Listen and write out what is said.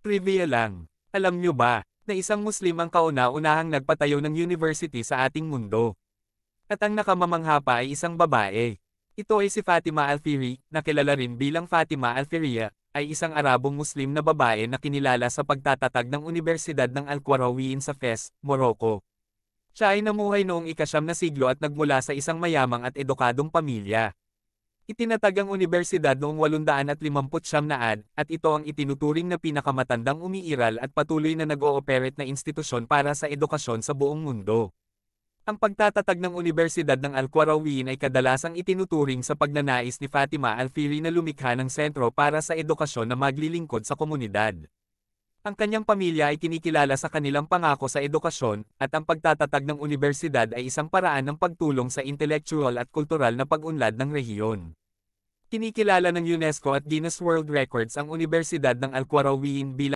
Trivia lang. Alam nyo ba, na isang Muslim ang kauna-unahang nagpatayo ng university sa ating mundo? At ang nakamamangha pa ay isang babae. Ito ay si Fatima Al-Fihri, na kilala rin bilang Fatima Al-Fihriya, ay isang Arabong Muslim na babae na kinilala sa pagtatatag ng Universidad ng Al-Qarawiyyin sa Fez, Morocco. Siya ay namuhay noong ika-9 na siglo at nagmula sa isang mayamang at edukadong pamilya. Itinatag ang universidad noong 859 at ito ang itinuturing na pinakamatandang umiiral at patuloy na nag-ooperate na institusyon para sa edukasyon sa buong mundo. Ang pagtatatag ng Universidad ng Al-Qarawiyyin ay kadalasang itinuturing sa pagnanais ni Fatima Al-Fihri na lumikha ng sentro para sa edukasyon na maglilingkod sa komunidad. Ang kanyang pamilya ay kinikilala sa kanilang pangako sa edukasyon, at ang pagtatatag ng universidad ay isang paraan ng pagtulong sa intelektual at kultural na pag-unlad ng rehiyon. Kinikilala ng UNESCO at Guinness World Records ang Universidad ng Al-Qarawiyyin bilang